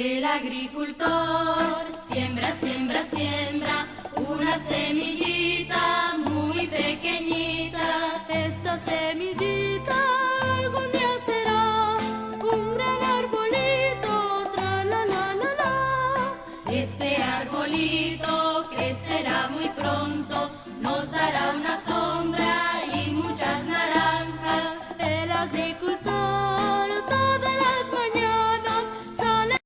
El agricultor siembra, siembra, siembra una semillita muy pequeñita. Esta semillita algún día será un gran arbolito, tra la la la la. Este arbolito crecerá muy pronto, nos dará una sombra y muchas naranjas. El agricultor todas las mañanas sale.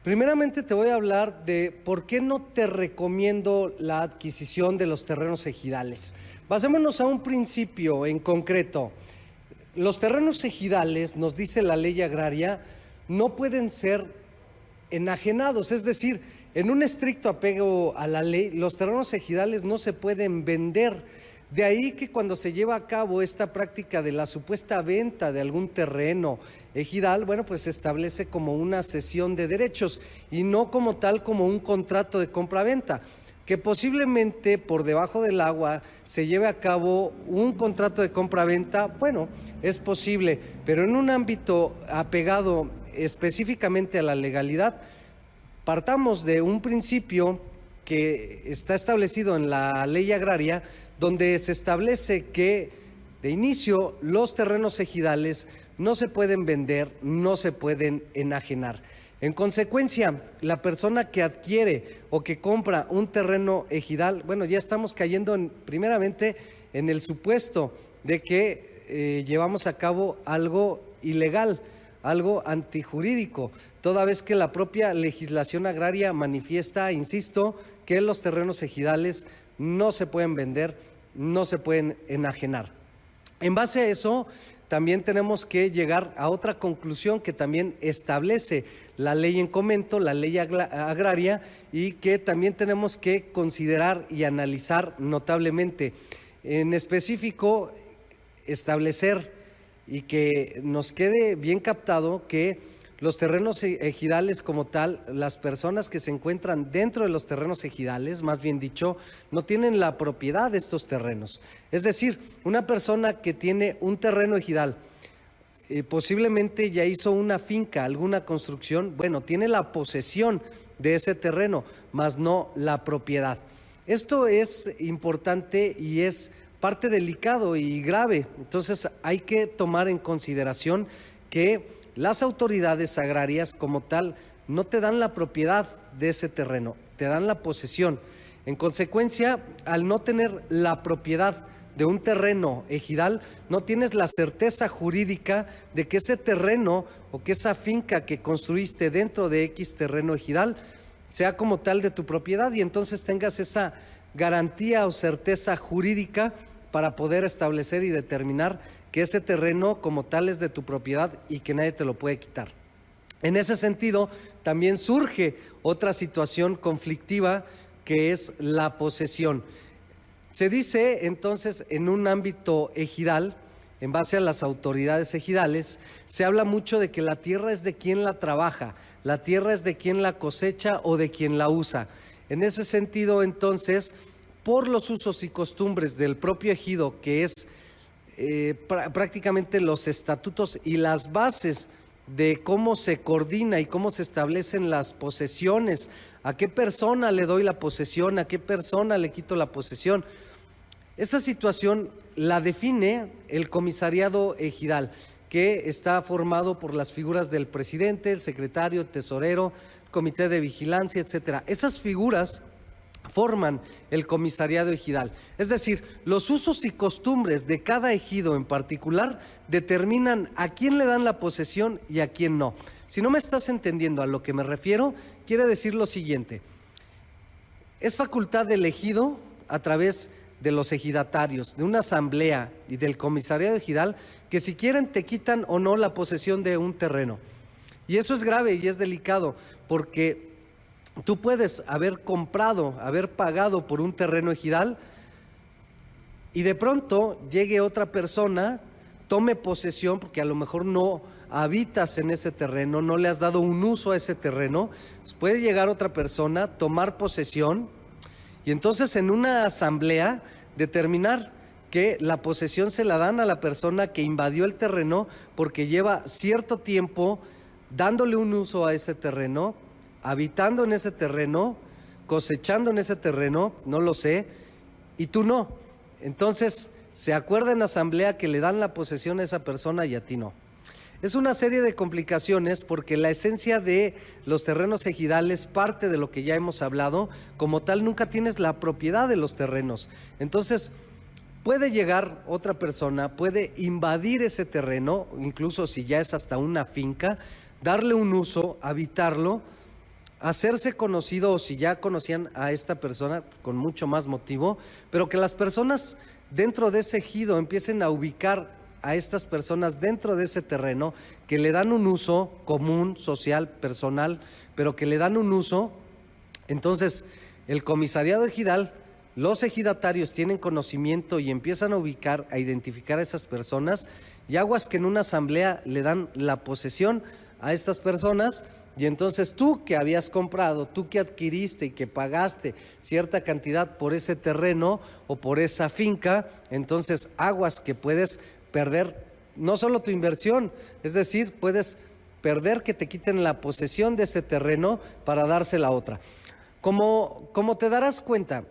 Primeramente te voy a hablar de por qué no te recomiendo la adquisición de los terrenos ejidales. Basémonos a un principio en concreto. Los terrenos ejidales, nos dice la ley agraria, no pueden ser enajenados, es decir, en un estricto apego a la ley, los terrenos ejidales no se pueden vender. De ahí que cuando se lleva a cabo esta práctica de la supuesta venta de algún terreno ejidal, bueno, pues se establece como una cesión de derechos y no como tal como un contrato de compra-venta. que posiblemente por debajo del agua se lleve a cabo un contrato de compra-venta. Bueno, es posible, pero en un ámbito apegado específicamente a la legalidad, partamos de un principio que está establecido en la ley agraria, donde se establece que de inicio los terrenos ejidales no se pueden vender, no se pueden enajenar. En consecuencia, la persona que adquiere o que compra un terreno ejidal, bueno, ya estamos cayendo primeramente en el supuesto de que llevamos a cabo algo ilegal, algo antijurídico, toda vez que la propia legislación agraria manifiesta, insisto, que los terrenos ejidales no se pueden vender, no se pueden enajenar. En base a eso, también tenemos que llegar a otra conclusión que también establece la ley en comento, la ley agraria, y que también tenemos que considerar y analizar notablemente. En específico, establecer y que nos quede bien captado que los terrenos ejidales como tal, las personas que se encuentran dentro de los terrenos ejidales, más bien dicho, no tienen la propiedad de estos terrenos. Es decir, una persona que tiene un terreno ejidal, posiblemente ya hizo una finca, alguna construcción, bueno, tiene la posesión de ese terreno, más no la propiedad. Esto es importante y es parte delicado y grave. Entonces hay que tomar en consideración que las autoridades agrarias como tal no te dan la propiedad de ese terreno, te dan la posesión. En consecuencia, al no tener la propiedad de un terreno ejidal, no tienes la certeza jurídica de que ese terreno o que esa finca que construiste dentro de X terreno ejidal sea como tal de tu propiedad, y entonces tengas esa garantía o certeza jurídica para poder establecer y determinar que ese terreno como tal es de tu propiedad y que nadie te lo puede quitar. En ese sentido, también surge otra situación conflictiva que es la posesión. Se dice entonces en un ámbito ejidal, en base a las autoridades ejidales, se habla mucho de que la tierra es de quien la trabaja, la tierra es de quien la cosecha o de quien la usa. En ese sentido, entonces, por los usos y costumbres del propio ejido, que es prácticamente los estatutos y las bases de cómo se coordina y cómo se establecen las posesiones, a qué persona le doy la posesión, a qué persona le quito la posesión. Esa situación la define el comisariado ejidal, que está formado por las figuras del presidente, el secretario, el tesorero, el comité de vigilancia, etcétera. Esas figuras forman el comisariado ejidal. Es decir, los usos y costumbres de cada ejido en particular determinan a quién le dan la posesión y a quién no. Si no me estás entendiendo a lo que me refiero, quiere decir lo siguiente: es facultad del ejido, a través de los ejidatarios, de una asamblea y del comisariado ejidal, que si quieren te quitan o no la posesión de un terreno. Y eso es grave y es delicado, porque tú puedes haber comprado, haber pagado por un terreno ejidal y de pronto llegue otra persona, tome posesión, porque a lo mejor no habitas en ese terreno, no le has dado un uso a ese terreno. Pues puede llegar otra persona, tomar posesión y entonces en una asamblea determinar que la posesión se la dan a la persona que invadió el terreno porque lleva cierto tiempo dándole un uso a ese terreno, habitando en ese terreno, cosechando en ese terreno, no lo sé, y tú no. Entonces se acuerda en asamblea que le dan la posesión a esa persona y a ti no. Es una serie de complicaciones porque la esencia de los terrenos ejidales, parte de lo que ya hemos hablado, como tal nunca tienes la propiedad de los terrenos. Entonces puede llegar otra persona, puede invadir ese terreno, incluso si ya es hasta una finca, darle un uso, habitarlo, hacerse conocido, o si ya conocían a esta persona con mucho más motivo, pero que las personas dentro de ese ejido empiecen a ubicar a estas personas dentro de ese terreno, que le dan un uso común, social, personal, pero que le dan un uso. Entonces el comisariado ejidal, los ejidatarios tienen conocimiento y empiezan a ubicar, a identificar a esas personas, y aguas que en una asamblea le dan la posesión a estas personas, Y entonces tú que habías comprado, tú que adquiriste y que pagaste cierta cantidad por ese terreno o por esa finca, entonces aguas que puedes perder no solo tu inversión, es decir, puedes perder que te quiten la posesión de ese terreno para dársela a otra. Como te darás cuenta,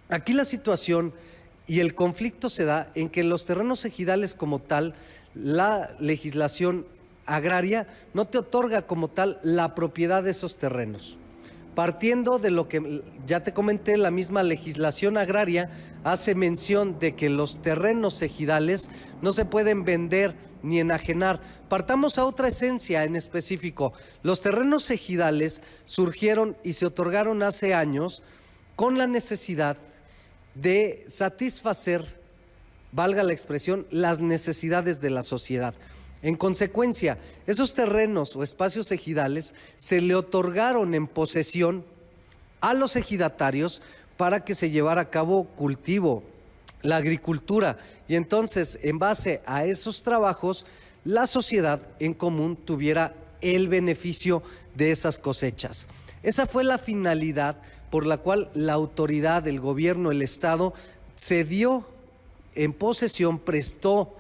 aquí la situación y el conflicto se da en que los terrenos ejidales como tal, la legislación agraria no te otorga como tal la propiedad de esos terrenos. Partiendo de lo que ya te comenté, la misma legislación agraria hace mención de que los terrenos ejidales no se pueden vender ni enajenar. Partamos a otra esencia en específico. Los terrenos ejidales surgieron y se otorgaron hace años con la necesidad de satisfacer, valga la expresión, las necesidades de la sociedad. En consecuencia, esos terrenos o espacios ejidales se le otorgaron en posesión a los ejidatarios para que se llevara a cabo cultivo, la agricultura, y entonces, en base a esos trabajos, la sociedad en común tuviera el beneficio de esas cosechas. Esa fue la finalidad por la cual la autoridad, el gobierno, el Estado, se dio en posesión, prestó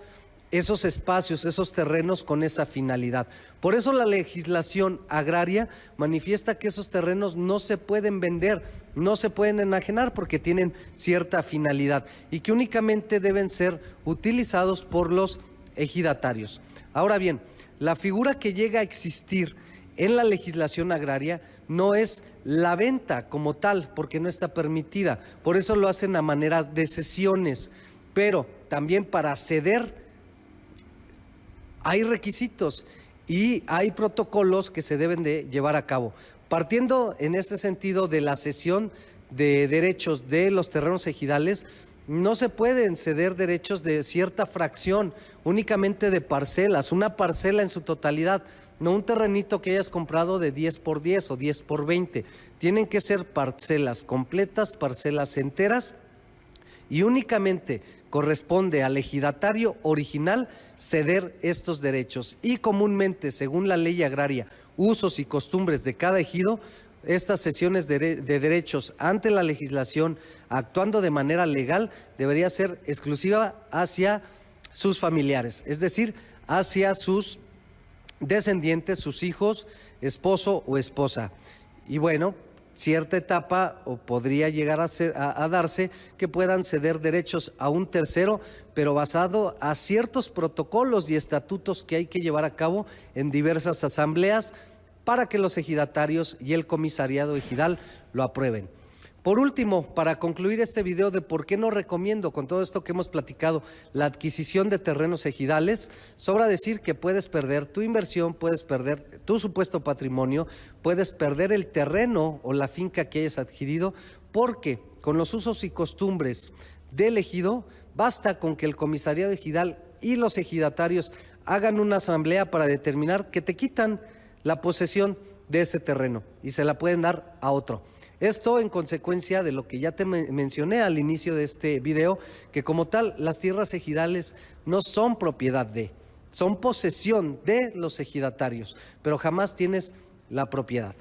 esos espacios, esos terrenos con esa finalidad. Por eso la legislación agraria manifiesta que esos terrenos no se pueden vender, no se pueden enajenar porque tienen cierta finalidad y que únicamente deben ser utilizados por los ejidatarios. Ahora bien, la figura que llega a existir en la legislación agraria no es la venta como tal, porque no está permitida. Por eso lo hacen a manera de cesiones, pero también para ceder hay requisitos y hay protocolos que se deben de llevar a cabo. Partiendo en este sentido de la cesión de derechos de los terrenos ejidales, no se pueden ceder derechos de cierta fracción, únicamente de parcelas, una parcela en su totalidad, no un terrenito que hayas comprado de 10 por 10 o 10 por 20. Tienen que ser parcelas completas, parcelas enteras, y únicamente corresponde al ejidatario original ceder estos derechos. Y comúnmente, según la ley agraria, usos y costumbres de cada ejido, estas cesiones de derechos ante la legislación, actuando de manera legal, debería ser exclusiva hacia sus familiares, es decir, hacia sus descendientes, sus hijos, esposo o esposa. Y bueno, cierta etapa o podría llegar a darse que puedan ceder derechos a un tercero, pero basado a ciertos protocolos y estatutos que hay que llevar a cabo en diversas asambleas para que los ejidatarios y el comisariado ejidal lo aprueben. Por último, para concluir este video de por qué no recomiendo, con todo esto que hemos platicado, la adquisición de terrenos ejidales, sobra decir que puedes perder tu inversión, puedes perder tu supuesto patrimonio, puedes perder el terreno o la finca que hayas adquirido, porque con los usos y costumbres del ejido, basta con que el comisariado ejidal y los ejidatarios hagan una asamblea para determinar que te quitan la posesión de ese terreno y se la pueden dar a otro. Esto en consecuencia de lo que ya te mencioné al inicio de este video, que como tal las tierras ejidales no son propiedad de, son posesión de los ejidatarios, pero jamás tienes la propiedad.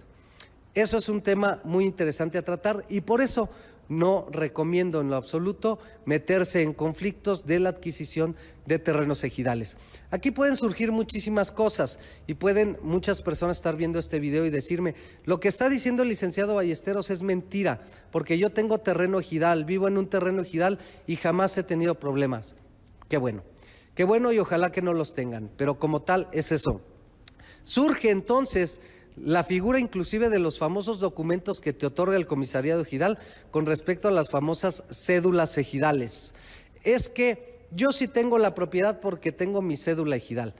Eso es un tema muy interesante a tratar y por eso no recomiendo en lo absoluto meterse en conflictos de la adquisición de terrenos ejidales. Aquí pueden surgir muchísimas cosas y pueden muchas personas estar viendo este video y decirme, lo que está diciendo el licenciado Ballesteros es mentira, porque yo tengo terreno ejidal, vivo en un terreno ejidal y jamás he tenido problemas. Qué bueno y ojalá que no los tengan, pero como tal es eso. Surge entonces la figura inclusive de los famosos documentos que te otorga el comisariado ejidal con respecto a las famosas cédulas ejidales. Es que yo sí tengo la propiedad porque tengo mi cédula ejidal.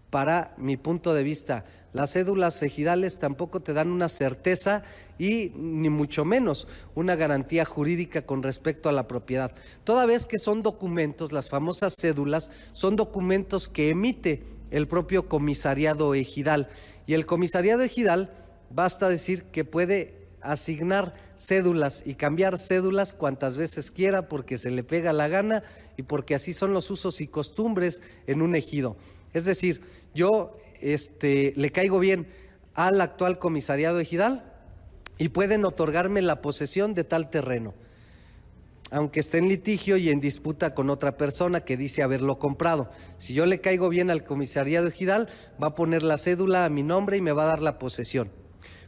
Para mi punto de vista, las cédulas ejidales tampoco te dan una certeza y ni mucho menos una garantía jurídica con respecto a la propiedad. Toda vez que son documentos, las famosas cédulas, son documentos que emite el propio comisariado ejidal. Y el comisariado ejidal, basta decir que puede asignar cédulas y cambiar cédulas cuantas veces quiera porque se le pega la gana y porque así son los usos y costumbres en un ejido. Es decir, yo le caigo bien al actual comisariado ejidal y pueden otorgarme la posesión de tal terreno, aunque esté en litigio y en disputa con otra persona que dice haberlo comprado. Si yo le caigo bien al comisariado ejidal, va a poner la cédula a mi nombre y me va a dar la posesión.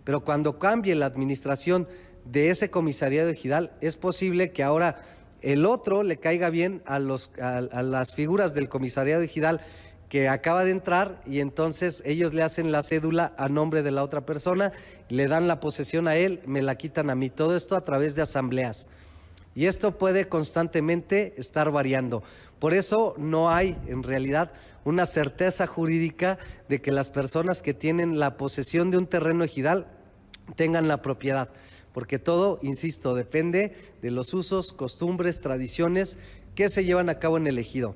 Pero cuando cambie la administración de ese comisariado ejidal, es posible que ahora el otro le caiga bien a las figuras del comisariado ejidal que acaba de entrar, y entonces ellos le hacen la cédula a nombre de la otra persona, le dan la posesión a él, me la quitan a mí. Todo esto a través de asambleas. Y esto puede constantemente estar variando. Por eso no hay en realidad una certeza jurídica de que las personas que tienen la posesión de un terreno ejidal tengan la propiedad. Porque todo, insisto, depende de los usos, costumbres, tradiciones que se llevan a cabo en el ejido.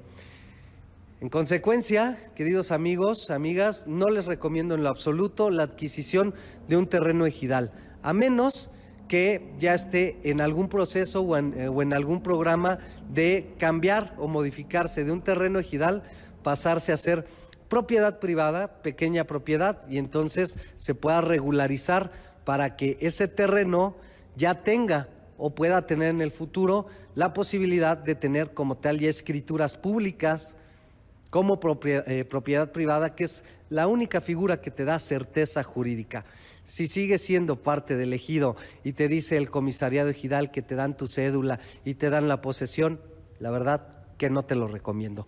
En consecuencia, queridos amigos, amigas, no les recomiendo en lo absoluto la adquisición de un terreno ejidal, a menos que ya esté en algún proceso o en algún programa de cambiar o modificarse de un terreno ejidal, pasarse a ser propiedad privada, pequeña propiedad, y entonces se pueda regularizar para que ese terreno ya tenga o pueda tener en el futuro la posibilidad de tener como tal ya escrituras públicas como propiedad privada, que es la única figura que te da certeza jurídica. Si sigues siendo parte del ejido y te dice el comisariado ejidal que te dan tu cédula y te dan la posesión, la verdad que no te lo recomiendo.